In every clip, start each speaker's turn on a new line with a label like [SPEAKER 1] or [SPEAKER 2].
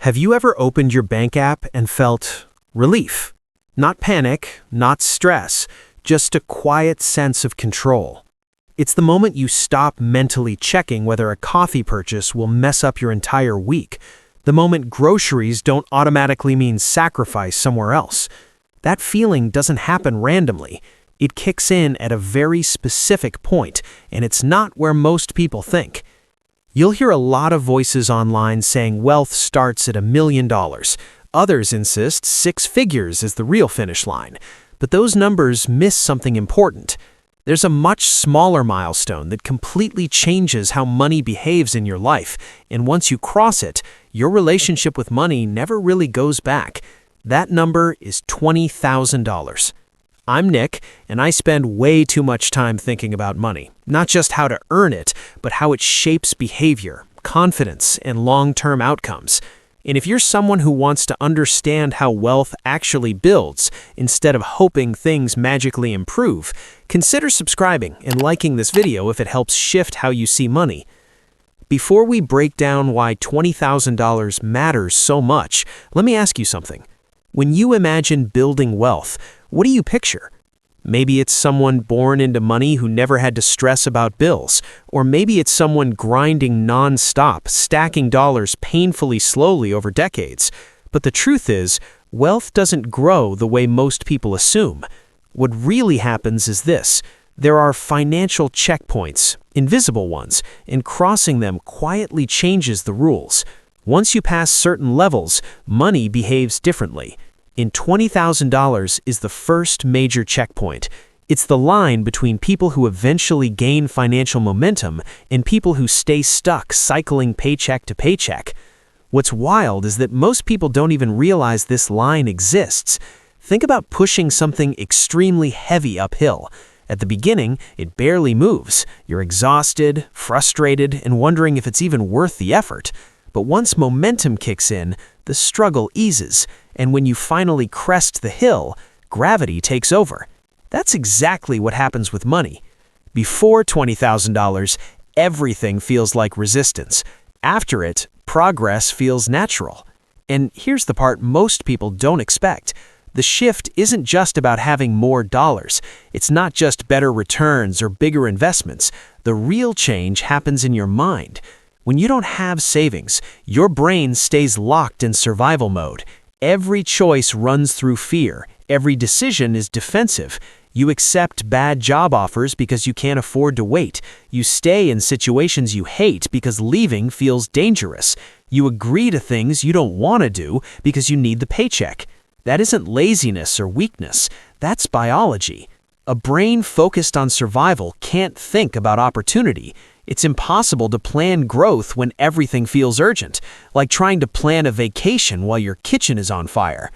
[SPEAKER 1] Have you ever opened your bank app and felt relief? Not panic, not stress, just a quiet sense of control. It's the moment you stop mentally checking whether a coffee purchase will mess up your entire week. The moment groceries don't automatically mean sacrifice somewhere else. That feeling doesn't happen randomly. It kicks in at a very specific point, and it's not where most people think. You'll hear a lot of voices online saying wealth starts at $1 million. Others insist 6 figures is the real finish line. But those numbers miss something important. There's a much smaller milestone that completely changes how money behaves in your life, and once you cross it, your relationship with money never really goes back. That number is $20,000. I'm Nick, and I spend way too much time thinking about money. Not just how to earn it, but how it shapes behavior, confidence, and long-term outcomes. And if you're someone who wants to understand how wealth actually builds, instead of hoping things magically improve, consider subscribing and liking this video if it helps shift how you see money. Before we break down why $20,000 matters so much, let me ask you something. When you imagine building wealth, what do you picture? Maybe it's someone born into money who never had to stress about bills, or maybe it's someone grinding non-stop, stacking dollars painfully slowly over decades. But the truth is, wealth doesn't grow the way most people assume. What really happens is this: there are financial checkpoints, invisible ones, and crossing them quietly changes the rules. Once you pass certain levels, money behaves differently. And $20,000 is the first major checkpoint. It's the line between people who eventually gain financial momentum and people who stay stuck cycling paycheck to paycheck. What's wild is that most people don't even realize this line exists. Think about pushing something extremely heavy uphill. At the beginning, it barely moves. You're exhausted, frustrated, and wondering if it's even worth the effort. But once momentum kicks in, the struggle eases, and when you finally crest the hill, gravity takes over. That's exactly what happens with money. Before $20,000, everything feels like resistance. After it, progress feels natural. And here's the part most people don't expect. The shift isn't just about having more dollars. It's not just better returns or bigger investments. The real change happens in your mind. When you don't have savings, your brain stays locked in survival mode. Every choice runs through fear. Every decision is defensive. You accept bad job offers because you can't afford to wait. You stay in situations you hate because leaving feels dangerous. You agree to things you don't want to do because you need the paycheck. That isn't laziness or weakness. That's biology. A brain focused on survival can't think about opportunity. It's impossible to plan growth when everything feels urgent, like trying to plan a vacation while your kitchen is on fire.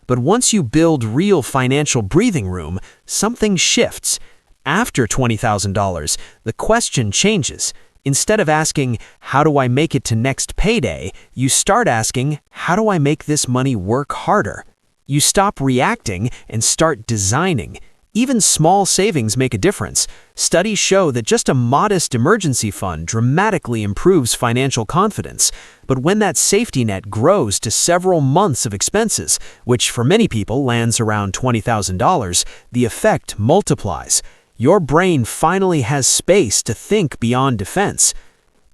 [SPEAKER 1] But once you build real financial breathing room, something shifts. After $20,000, the question changes. Instead of asking, how do I make it to next payday, you start asking, how do I make this money work harder? You stop reacting and start designing. Even small savings make a difference. Studies show that just a modest emergency fund dramatically improves financial confidence. But when that safety net grows to several months of expenses, which for many people lands around $20,000, the effect multiplies. Your brain finally has space to think beyond defense.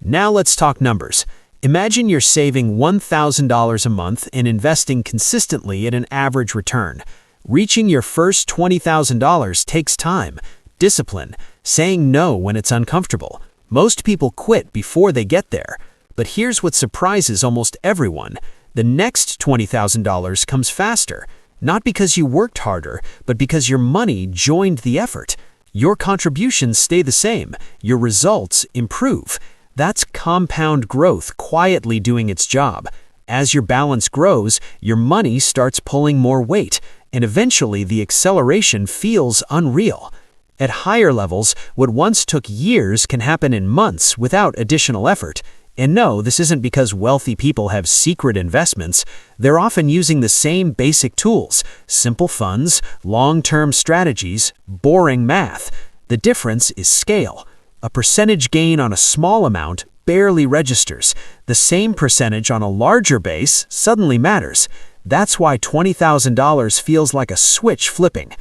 [SPEAKER 1] Now let's talk numbers. Imagine you're saving $1,000 a month and investing consistently at an average return. Reaching your first $20,000 takes time, discipline, saying no when it's uncomfortable. Most people quit before they get there. But here's what surprises almost everyone. The next $20,000 comes faster, not because you worked harder, but because your money joined the effort. Your contributions stay the same. Your results improve. That's compound growth quietly doing its job. As your balance grows, your money starts pulling more weight, and eventually the acceleration feels unreal. At higher levels, what once took years can happen in months without additional effort. And no, this isn't because wealthy people have secret investments. They're often using the same basic tools: simple funds, long-term strategies, boring math. The difference is scale. A percentage gain on a small amount barely registers. The same percentage on a larger base suddenly matters. That's why $20,000 feels like a switch flipping.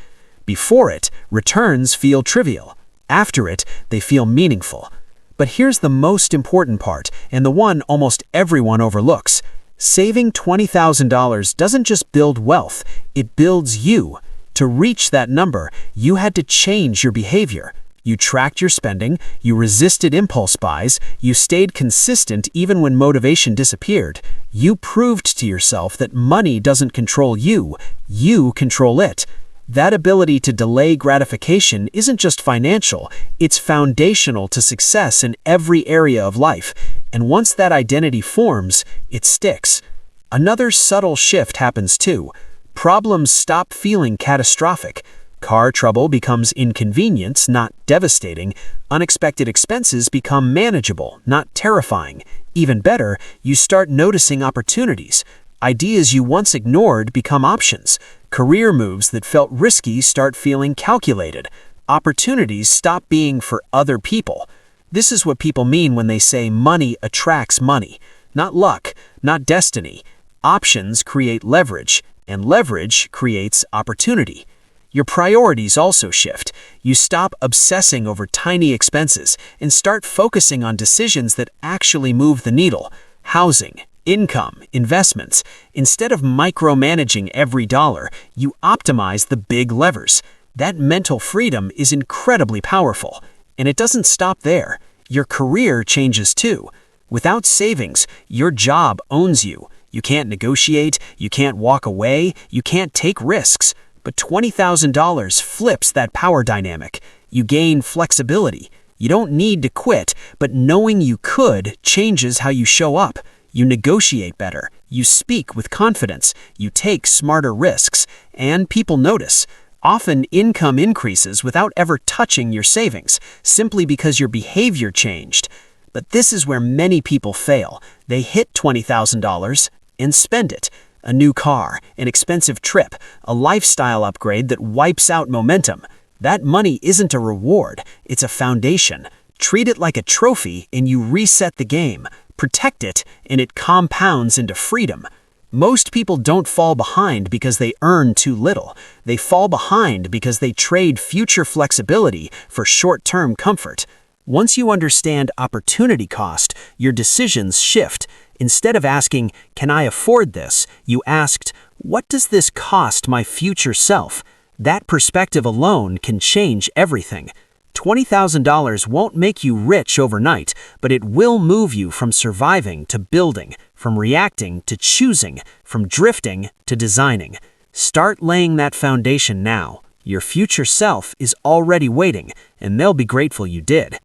[SPEAKER 1] Before it, returns feel trivial. After it, they feel meaningful. But here's the most important part, and the one almost everyone overlooks. Saving $20,000 doesn't just build wealth, it builds you. To reach that number, you had to change your behavior. You tracked your spending, you resisted impulse buys, you stayed consistent even when motivation disappeared. You proved to yourself that money doesn't control you, you control it. That ability to delay gratification isn't just financial, it's foundational to success in every area of life. And once that identity forms, it sticks. Another subtle shift happens too. Problems stop feeling catastrophic. Car trouble becomes inconvenience, not devastating. Unexpected expenses become manageable, not terrifying. Even better, you start noticing opportunities. Ideas you once ignored become options. Career moves that felt risky start feeling calculated. Opportunities stop being for other people. This is what people mean when they say money attracts money. Not luck, not destiny. Options create leverage, and leverage creates opportunity. Your priorities also shift. You stop obsessing over tiny expenses and start focusing on decisions that actually move the needle. Housing, income, investments. Instead of micromanaging every dollar, you optimize the big levers. That mental freedom is incredibly powerful. And it doesn't stop there. Your career changes too. Without savings, your job owns you. You can't negotiate, you can't walk away, you can't take risks. But $20,000 flips that power dynamic. You gain flexibility. You don't need to quit, but knowing you could changes how you show up. You negotiate better. You speak with confidence. You take smarter risks. And people notice. Often income increases without ever touching your savings, simply because your behavior changed. But this is where many people fail. They hit $20,000 and spend it. A new car, an expensive trip, a lifestyle upgrade that wipes out momentum. That money isn't a reward, it's a foundation. Treat it like a trophy and you reset the game. Protect it and it compounds into freedom. Most people don't fall behind because they earn too little. They fall behind because they trade future flexibility for short-term comfort. Once you understand opportunity cost, your decisions shift. Instead of asking, "Can I afford this?" you asked, "What does this cost my future self?" That perspective alone can change everything. $20,000 won't make you rich overnight, but it will move you from surviving to building, from reacting to choosing, from drifting to designing. Start laying that foundation now. Your future self is already waiting, and they'll be grateful you did.